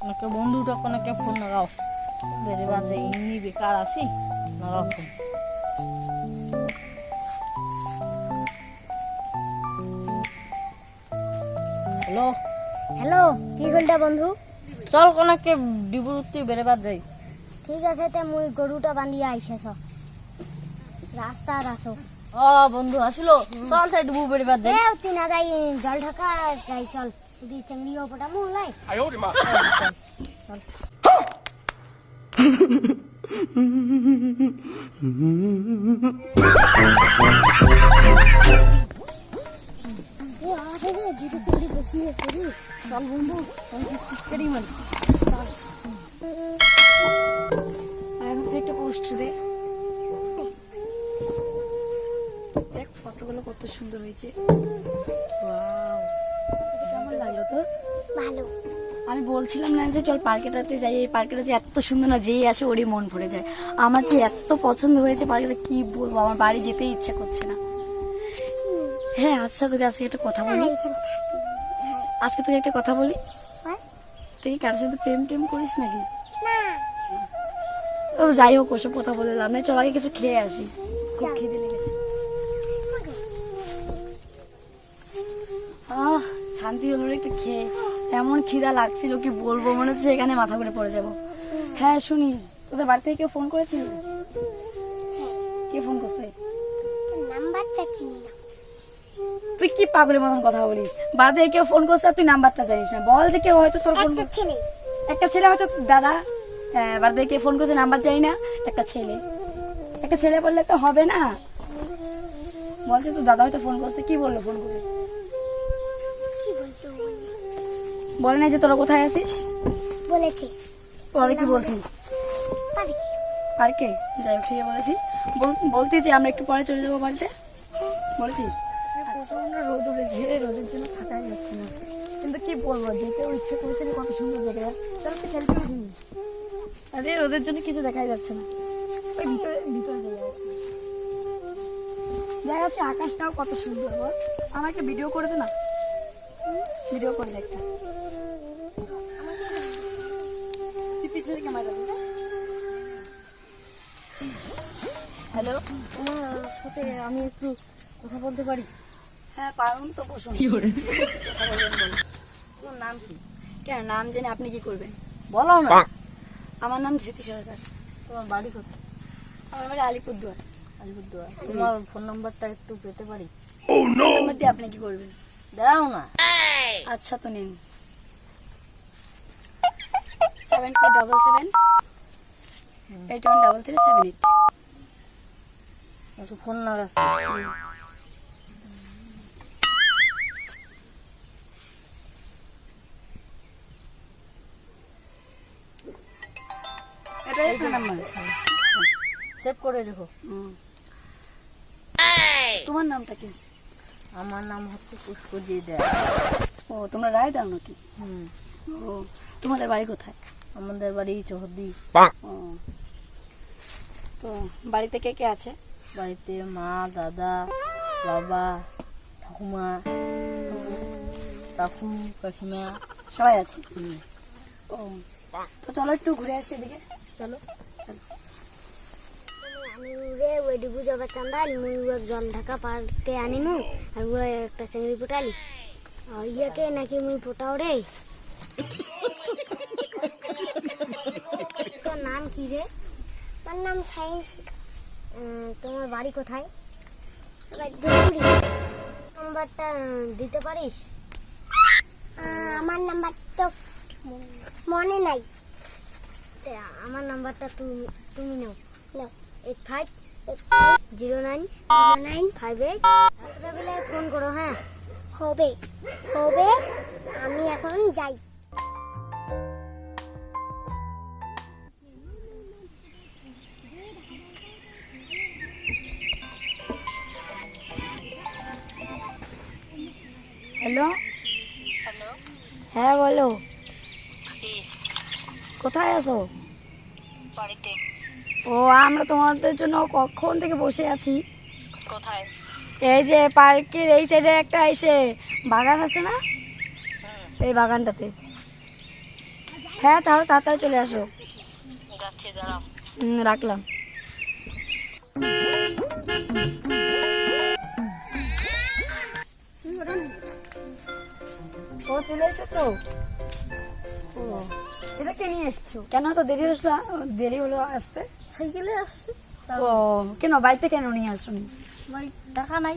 অনেকে বন্ধুটা অনেকে ফোন লাগাও বেড়ে বাজে এমনি বেকার আছি লাগাও ফোন। হ্যালো হ্যালো, কি করলে বন্ধু? চল কোনাকে ডিবুতি বেড়ে বাজ যাই। ঠিক আছে, তে মুই গরুটা বান্ধিয়া আইসেছ রাস্তা আসো। ও বন্ধু আসলো, চল তাই ডিবু বেড়ে বাজ যাই। তুই না যাই জল ঢাকা যাই, চল তুই চেঙ্গিও পটা মুলাই। চল বন্ধু চিৎকারি মান একটা পোস্ট দে, দেখ ফটোগুলো কত সুন্দর হয়েছে। ওয়াও, কেমন লাগলো তোর? ভালো। আমি বলছিলাম না যে চল পার্কেটাতে যাই, এই পার্কেটা যে এত সুন্দর না, যেই আসে ওরই মন ভরে যায়। আমার যে এত পছন্দ হয়েছে পার্কেটা, কি বলবো, আমার বাড়ি যেতেই ইচ্ছা করছে না। হ্যাঁ আচ্ছা, তোকে আজকে একটা কথা বলি, আজকে তোকে একটা কথা বলি, তুই কি কারোর সাথে প্রেম টেম করিস নাকি? ও যাই হোক, ওসব কথা বলে লাভ নেই, চল আগে কিছু খেয়ে আসি, খুব খিদে লেগেছে। শান্তি হলো রে একটু খেয়ে, এমন খিদা লাগছিল কি বলবো, মনে হচ্ছে এখানে মাথা ঘুরে পড়ে যাবো। হ্যাঁ শুনি, তোদের বাড়ি থেকে কেউ ফোন করেছিল? কে ফোন করছে? নাম্বারটা চিনি না। তুই কি পাগলের মতন কথা বলিস? বাড়ি থেকে কেউ ফোন করছে আর তুই নাম্বারটা জানিস না? বল যে কেউ হয়তো তোর ফোন, ছেলে, একটা ছেলে হয়তো দাদা, হ্যাঁ বাড়ি থেকে কে ফোন করছে নাম্বার জানি না, একটা ছেলে বললে তো হবে না। বলছে তোর দাদা হয়তো ফোন করছে, কি বললো ফোন করে? কি বলতো? বলে না যে তোরা কোথায় আছিস? বলেছে পরে কি বলছিস? পার্কে যাই হোক, ঠিক বলেছি, বলতে যে আমরা একটু পরে চলে যাবো বাড়িতে, বলেছিস? প্রচন্ড রোদ উঠেছে, রোদের জন্য থাকাই যাচ্ছে না, কিন্তু কি বলবো, যেতেও ইচ্ছে করেছিল, কত সুন্দর জায়গা। তাহলে তো খেলতে পারিনি, আরে রোদের জন্য কিছু দেখাই যাচ্ছে না। ওই ভিতরে জায়গা দেখা যাচ্ছে, আকাশটাও কত সুন্দর। বল আমাকে ভিডিও করে দে না, ভিডিও করে দে একটা, তুই পিছনে ক্যামেরা দে। হ্যালো, তোমার সাথে আমি একটু কথা বলতে পারি? হ্যাঁ পারুন তো, বসুন। তোমার নাম কি? কেন নাম জেনে আপনি কি করবেন? বলো না। আমার নাম ধৃতি সরকার। তোমার বাড়ি কোথায়? আমার বাড়ি আলিপুরদুয়ার। আলিপুরদুয়ার। তোমার ফোন নাম্বারটা একটু পেতে পারি? ফোন নাম্বার দিয়ে আপনি কি করবেন? দাও না। আচ্ছা তো নিন, 7477813378। একটু ফোন লাগাচ্ছি। এটাই আপনার নাম্বার? সেভ করে রেখো। তোমার নামটা কি? আমার নাম হচ্ছে পুষ্পজিৎ। ও তোমরা রায় দাও নাকি? ও তোমাদের বাড়ি কোথায়? আমাদের বাড়ি চৌহদ্দি। ও তো বাড়িতে কে কে আছে? বাড়িতে মা, দাদা, বাবা, ঠাকুমা, কাকু, কাকিমা সবাই আছে। ও তো চলো একটু ঘুরে আসি এদিকে, চলো। আমি রে ওই ডিবু যাবে চান্দাল, মুই ওই জল ঢাকা পার্কে আনিমু, আর ওই একটা চেঙ্গি পোটালি ইয়াকে নাকি মুই পোটাও রে। তোর নাম কি রে? তোর নাম সায়েন্স। তোমার বাড়ি কোথায়? নাম্বারটা দিতে পারিস? আমার নাম্বার তো মনে নাই। আমার নাম্বারটা তুমি নাও। 85090958 ফোন করো। হ্যাঁ হবে হবে, আমি এখন যাই। হ্যালো। হ্যাঁ বলো, কোথায় আছো? বাড়িতে। ও আমরা তোমাদের জন্য কখন থেকে বসে আছি। কোথায়? এই যে পার্কের এই সাইডে একটা এসে বাগান আছে না, এই বাগানটাতে। হ্যাঁ তাহলে তাড়াতাড়ি চলে আসো। যাচ্ছি, দাঁড়াও। রাখলাম। ও চলে এসেছো? ও এটা কে নিয়ে এসছো? কেন তো দেরি হলো আসতে? সাইকেলে আসছে। ও কেন বাইকটা কেন নিয়ে আসোনি? বাইক টাকা নাই।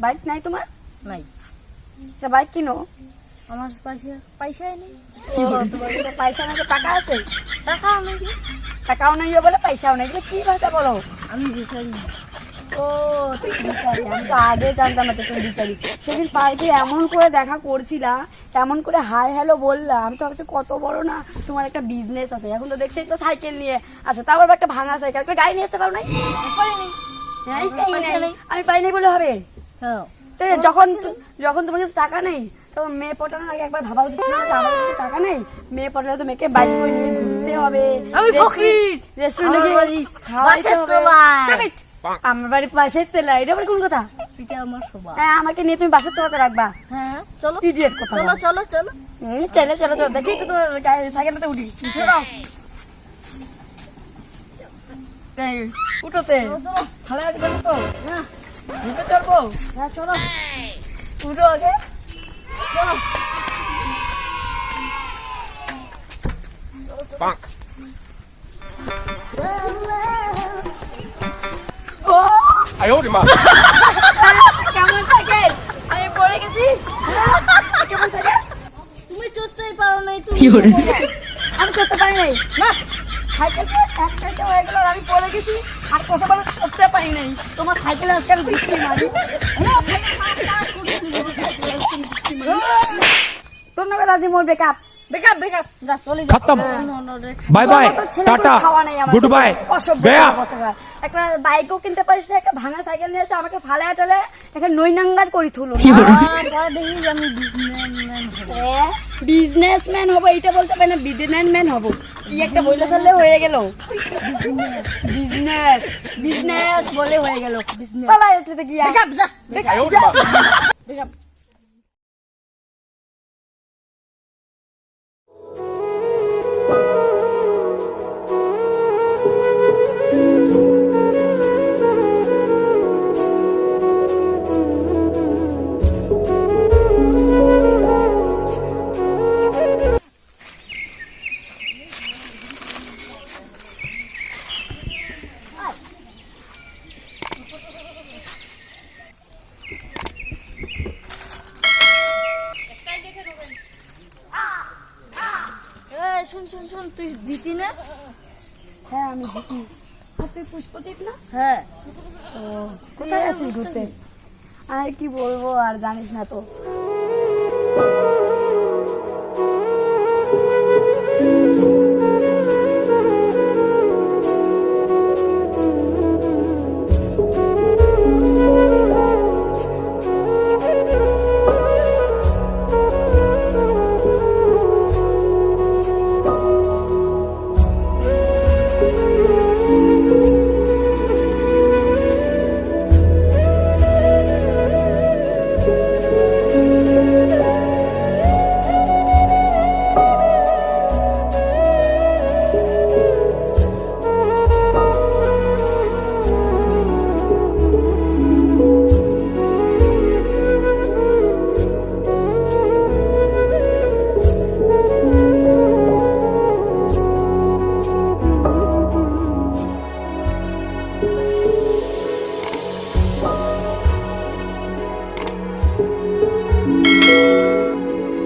বাইক নাই তোমার? নাই, তা বাইক কিনো। আমার পয়সাই নেই। ও তোমার কাছে পয়সা নাই, তো টাকা আছে? টাকাও নেই। টাকাও নাই বলে পয়সাও নাই, এগুলো কি ভাষা বলো? আমি ভিখারি। ও তুই ভিখারি, আমি তো আগে জানতাম না তুমি ভিখারি। সেদিন পার্কে এমন করে দেখা করছিলা, এমন করে হাই হ্যালো বললা, আমি তো ভাবছি কত বড় না তোমার একটা বিজনেস আছে। এখন তো দেখছি তো সাইকেল নিয়ে আসে, তাও আবার একটা ভাঙা সাইকেল, গাড়ি নিয়ে আসতে পারো নাই? পারিনি। আমি পাই নাই বলে হবে? হ্যাঁ, তো যখন তোমার কাছে টাকা নেই, তখন মেয়ে পটানোর আগে একবার ভাবা উচিত ছিল না যে আমার কাছে টাকা নেই, মেয়ে পটালে তো মেয়েকে বাইক করে নিয়ে ঘুরতে হবে, আমি ফকির। রেস্টুরেন্টে আমার গিয়ে বাড়ি খাওয়াইতে বাসের হবে। তলায়। Stop it! আমার বাড়ি পাশের তেলা, এটা আবার কোন কথা? এটা আমার সবার। হ্যাঁ আমাকে নিয়ে তুমি বাসার তোলাতে রাখবা? হ্যাঁ, চলো ইডিয়েট কথা। চলো চলো চলো। চলো চলো চলো, দেখি তো তোমার সাইকেলটাতে উঠি। চলো উঠোতে ভালো আছে তো? হ্যাঁ জিপে চড়বো? হ্যাঁ চলো উঠো আগে। চলো। ও 哎呦我的妈！ কেমন সাইকেল? আমি পড়ে গেছি। কেমন সাইকেল? তুমি চড়তেই পারো নাই। তুমি আমি করতে পারি নাই না। সাইকেলটা এক সাইকেল হয়ে গেল, আর আমি পড়ে গেছি আর কত বার করতে পারি নাই। তোমার সাইকেল আজকে আমি বৃষ্টি মারি। ধন্যবাদ আজি, মোর বেকআপ। বেকআপ বেকআপ যা চলে যা। खत्म রেখে bye bye tata goodbye गया। একটা বাইকও কিনতে পারিস না, একটা ভাঙা সাইকেল নিয়ে এসে আমাকে ফালায় টালে একটা নৈনাঙ্গার করি তুলো। পরে দেখিস আমি বিজনেসম্যান হব। বিজনেসম্যান হবো এইটা বলতে পারি না, বিজনেসম্যান হবো কি একটা বলে ফেললে হয়ে গেল। বিজনেস বিজনেস বলে হয়ে গেল। পালা এতে গিয়া বেকআপ যা। 哎呦我的妈！ বেকআপ। এই শুন শুন শুন, তুই দিতি না? হ্যাঁ আমি দেখি। আর তুই পুষ্পজিৎ না? হ্যাঁ। ও কোথায় আসিস ঘুরতে? আর কি বলবো, আর জানিস না তো।